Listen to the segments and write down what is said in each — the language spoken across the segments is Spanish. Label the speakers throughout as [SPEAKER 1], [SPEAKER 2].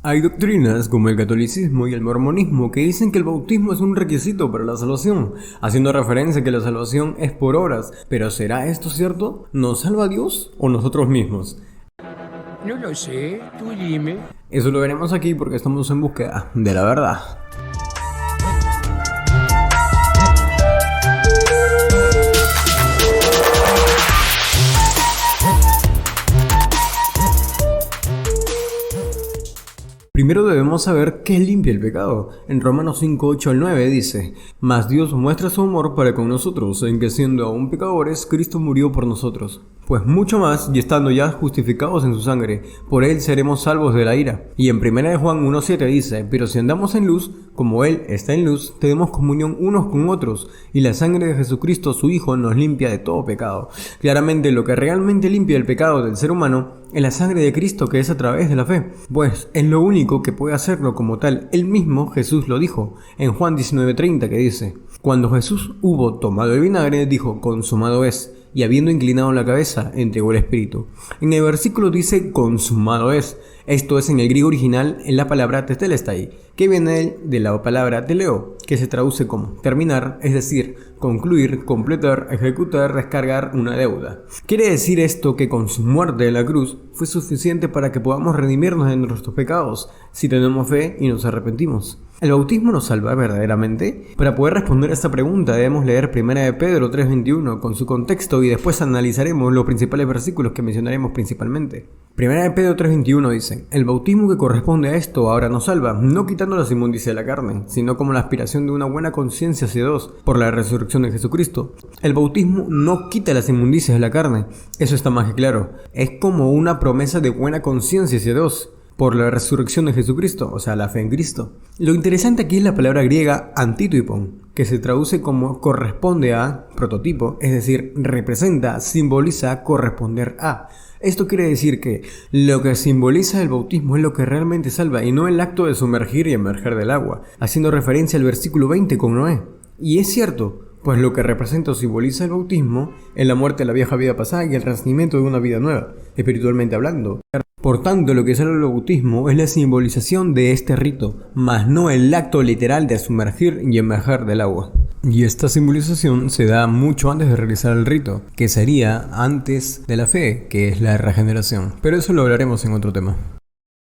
[SPEAKER 1] Hay doctrinas como el catolicismo y el mormonismo que dicen que el bautismo es un requisito para la salvación, haciendo referencia a que la salvación es por obras. Pero ¿será esto cierto? ¿Nos salva Dios o nosotros mismos?
[SPEAKER 2] No lo sé, tú dime.
[SPEAKER 1] Eso lo veremos aquí porque estamos en búsqueda de la verdad. Primero debemos saber qué limpia el pecado. En Romanos 5, 8 al 9 dice: Mas Dios muestra su amor para con nosotros, en que siendo aún pecadores, Cristo murió por nosotros. Pues mucho más, y estando ya justificados en su sangre, por él seremos salvos de la ira. Y en 1 de Juan 1:7 dice: Pero si andamos en luz, como él está en luz, tenemos comunión unos con otros, y la sangre de Jesucristo su Hijo nos limpia de todo pecado. Claramente lo que realmente limpia el pecado del ser humano es la sangre de Cristo, que es a través de la fe, pues es lo único que puede hacerlo como tal. Él mismo, Jesús, lo dijo en Juan 19:30, que dice: Cuando Jesús hubo tomado el vinagre, dijo: consumado es, y habiendo inclinado la cabeza, entregó el espíritu. En el versículo dice consumado es. Esto es en el griego original en la palabra tetelestai, que viene de la palabra teleo, que se traduce como terminar, es decir, concluir, completar, ejecutar, descargar una deuda. Quiere decir esto que con su muerte en la cruz fue suficiente para que podamos redimirnos de nuestros pecados, si tenemos fe y nos arrepentimos. ¿El bautismo nos salva verdaderamente? Para poder responder a esta pregunta debemos leer 1 de Pedro 3:21 con su contexto y después analizaremos los principales versículos que mencionaremos principalmente. 1 de Pedro 3:21 dice: El bautismo que corresponde a esto ahora nos salva, no quitando las inmundicias de la carne, sino como la aspiración de una buena conciencia hacia Dios por la resurrección de Jesucristo. El bautismo no quita las inmundicias de la carne, eso está más que claro. Es como una promesa de buena conciencia hacia Dios por la resurrección de Jesucristo, o sea, la fe en Cristo. Lo interesante aquí es la palabra griega antitypon, que se traduce como corresponde a, prototipo, es decir, representa, simboliza, corresponder a. Esto quiere decir que lo que simboliza el bautismo es lo que realmente salva y no el acto de sumergir y emerger del agua, haciendo referencia al versículo 20 con Noé. Y es cierto, pues lo que representa o simboliza el bautismo es la muerte de la vieja vida pasada y el renacimiento de una vida nueva, espiritualmente hablando. Por tanto, lo que salva el bautismo es la simbolización de este rito, mas no el acto literal de sumergir y emerger del agua. Y esta simbolización se da mucho antes de realizar el rito, que sería antes de la fe, que es la regeneración. Pero eso lo hablaremos en otro tema.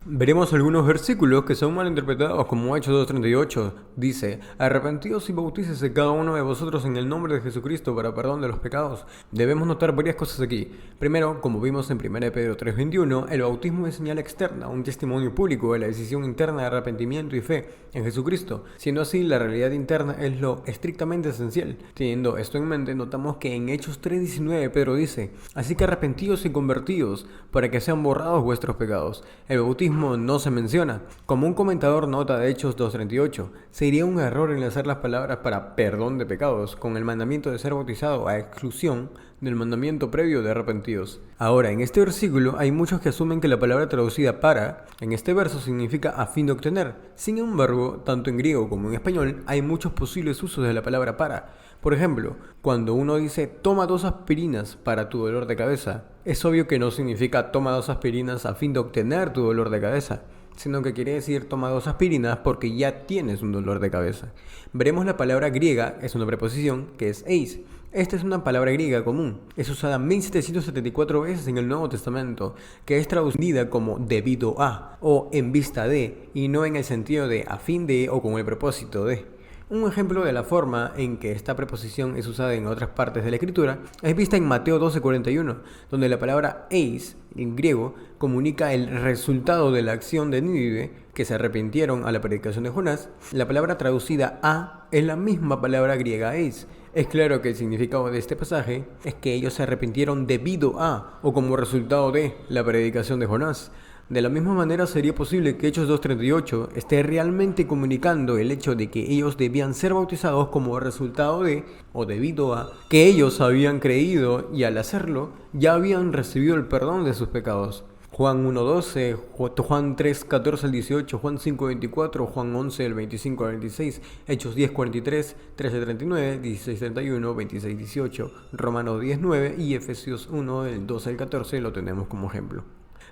[SPEAKER 1] Veremos algunos versículos que son mal interpretados, como Hechos 2:38. Dice: Arrepentíos y bautícese cada uno de vosotros en el nombre de Jesucristo para perdón de los pecados. Debemos notar varias cosas aquí. Primero, como vimos en 1 de Pedro 3:21, el bautismo es señal externa, un testimonio público de la decisión interna de arrepentimiento y fe en Jesucristo. Siendo así, la realidad interna es lo estrictamente esencial. Teniendo esto en mente, notamos que en Hechos 3:19 Pedro dice: Así que arrepentíos y convertíos para que sean borrados vuestros pecados. El bautismo no se menciona. Como un comentador nota de Hechos 2:38, sería un error enlazar las palabras para perdón de pecados con el mandamiento de ser bautizado a exclusión del mandamiento previo de arrepentidos. Ahora, en este versículo hay muchos que asumen que la palabra traducida para en este verso significa a fin de obtener. Sin embargo, tanto en griego como en español hay muchos posibles usos de la palabra para. Por ejemplo, cuando uno dice toma 2 aspirinas para tu dolor de cabeza, es obvio que no significa toma 2 aspirinas a fin de obtener tu dolor de cabeza, sino que quiere decir toma 2 aspirinas porque ya tienes un dolor de cabeza. Veremos la palabra griega, es una preposición, que es eis. Esta es una palabra griega común, es usada 1774 veces en el Nuevo Testamento, que es traducida como debido a o en vista de, y no en el sentido de a fin de o con el propósito de. Un ejemplo de la forma en que esta preposición es usada en otras partes de la escritura es vista en Mateo 12:41, donde la palabra eis, en griego, comunica el resultado de la acción de Nínive, que se arrepintieron a la predicación de Jonás. La palabra traducida a es la misma palabra griega eis. Es claro que el significado de este pasaje es que ellos se arrepintieron debido a o como resultado de la predicación de Jonás. De la misma manera sería posible que Hechos 2:38 esté realmente comunicando el hecho de que ellos debían ser bautizados como resultado de o debido a que ellos habían creído y al hacerlo ya habían recibido el perdón de sus pecados. Juan 1:12, Juan 3:14 al 18, Juan 5:24, Juan 11 del 25 al 26, Hechos 10:43, 13:39, 16:31, 26:18, Romanos 10:9 y Efesios 1 del 12 al 14 lo tenemos como ejemplo.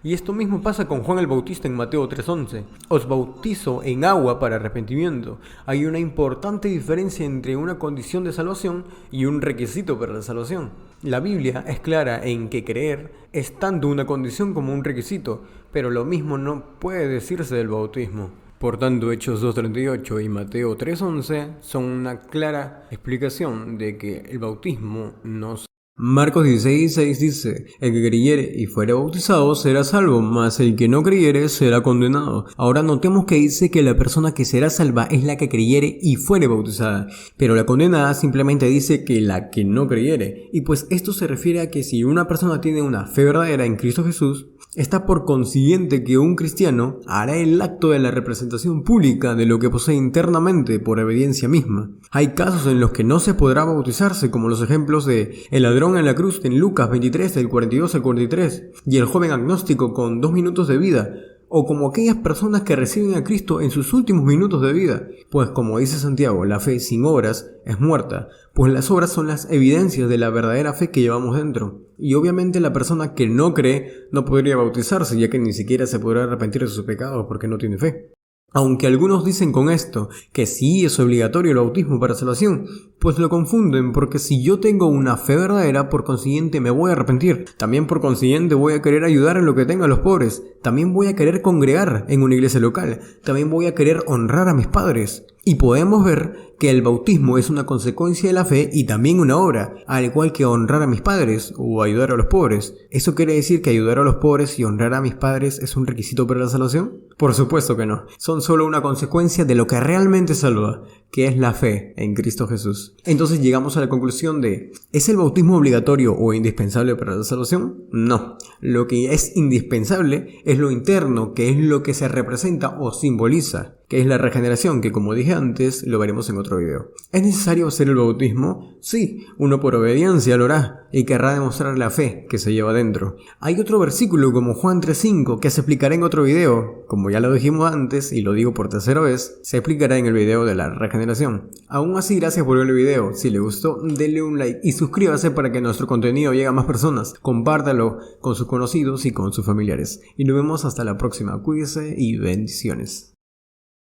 [SPEAKER 1] Y esto mismo pasa con Juan el Bautista en Mateo 3:11. Os bautizo en agua para arrepentimiento. Hay una importante diferencia entre una condición de salvación y un requisito para la salvación. La Biblia es clara en que creer es tanto una condición como un requisito, pero lo mismo no puede decirse del bautismo. Por tanto, Hechos 2:38 y Mateo 3:11 son una clara explicación de que el bautismo no se... Marcos 16:6 dice: el que creyere y fuere bautizado será salvo, mas el que no creyere será condenado. Ahora notemos que dice que la persona que será salva es la que creyere y fuere bautizada, pero la condenada simplemente dice que la que no creyere. Y pues esto se refiere a que si una persona tiene una fe verdadera en Cristo Jesús, está por consiguiente que un cristiano hará el acto de la representación pública de lo que posee internamente por obediencia misma. Hay casos en los que no se podrá bautizarse, como los ejemplos de el ladrón en la cruz en Lucas 23 del 42 al 43 y el joven agnóstico con 2 minutos de vida, o como aquellas personas que reciben a Cristo en sus últimos minutos de vida. Pues como dice Santiago, la fe sin obras es muerta, pues las obras son las evidencias de la verdadera fe que llevamos dentro. Y obviamente la persona que no cree no podría bautizarse, ya que ni siquiera se podrá arrepentir de sus pecados porque no tiene fe. Aunque algunos dicen con esto que sí es obligatorio el bautismo para salvación, pues lo confunden, porque si yo tengo una fe verdadera, por consiguiente me voy a arrepentir. También por consiguiente voy a querer ayudar en lo que tenga a los pobres. También voy a querer congregar en una iglesia local. También voy a querer honrar a mis padres. Y podemos ver que el bautismo es una consecuencia de la fe y también una obra, al igual que honrar a mis padres o ayudar a los pobres. ¿Eso quiere decir que ayudar a los pobres y honrar a mis padres es un requisito para la salvación? Por supuesto que no. Son solo una consecuencia de lo que realmente salva, que es la fe en Cristo Jesús. Entonces llegamos a la conclusión de: ¿es el bautismo obligatorio o indispensable para la salvación? No. Lo que es indispensable es lo interno, que es lo que se representa o simboliza, que es la regeneración, que como dije antes, lo veremos en otro video. ¿Es necesario hacer el bautismo? Sí, uno por obediencia lo hará y querrá demostrar la fe que se lleva dentro. Hay otro versículo como Juan 3:5 que se explicará en otro video. Como ya lo dijimos antes y lo digo por tercera vez, se explicará en el video de la regeneración. Aún así, gracias por ver el video. Si le gustó, denle un like y suscríbase para que nuestro contenido llegue a más personas. Compártalo con sus conocidos y con sus familiares. Y nos vemos hasta la próxima. Cuídese y bendiciones.